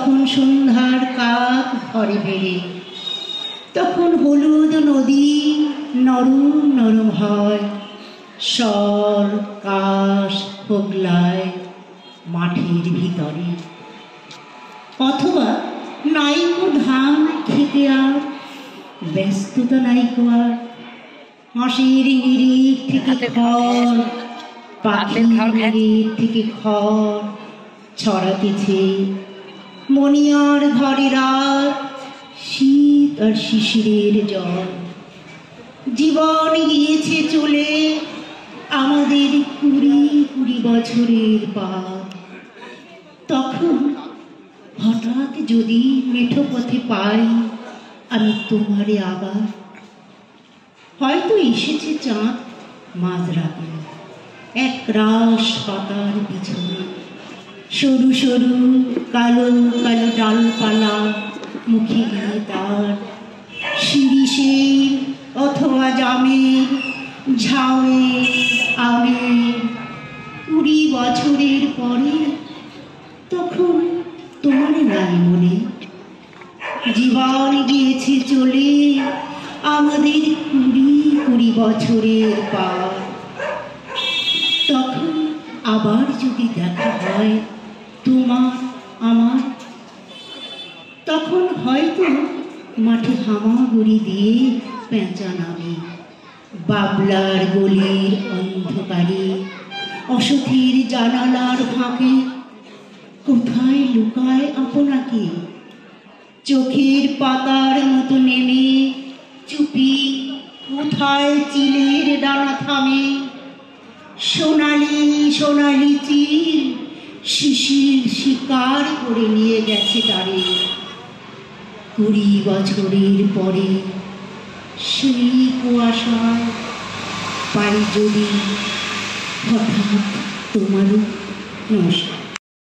তখন সন্ধ্যার কাক ঘরে ফেরে, তখন হলুদ নদী নরম নরম হয়, সর কাশ হোগলায় মাঠের ভিতরে। অথবা নাইকো ধান খেতে আর ব্যস্ততা নাইকো আর, হাঁসের নিরিখ থেকে খড়, পাখির নিরিখ থেকে খড় ছড়াতেছে। মনিয়ার ঘরে রাত, শীত আর শিশিরের জল। জীবন গিয়েছে চলে আমাদের 20 বছরের পার। তখন হঠাৎ যদি মেঠো পথে পাই আমি তোমারে আবার, হয়তো এসেছে চাঁদ মাঝরাতে এক রাশ পাতার পিছনে, সরু সরু কালো কালো ডালপালা মুখে নিয়ে তার, শিরিষের অথবা জামের ঝাউয়ের আমের 20 বছরের পরে। তখন তোমার নাই মনে, জীবন গিয়েছে চলে আমাদের 20 বছরের পার। তখন আবার যদি দেখা হয় তোমার আমার, তখন হয়তো মাঠে হামাগুড়ি দিয়ে পেঁচা নামে, বাবলার গলির অন্ধকারে অসথির জানালার ফাঁকে। কোথায় লুকায় আপনাকে, চোখের পাতার মতো নেমে চুপি কোথায় চিলের ডানা থামে। সোনালি সোনালি চিল শিশির শিকার করে নিয়ে গেছে তারে 20 বছরের পরে। সেই কুয়াশায় পাই যদি হঠাৎ তোমারও নমস্কার।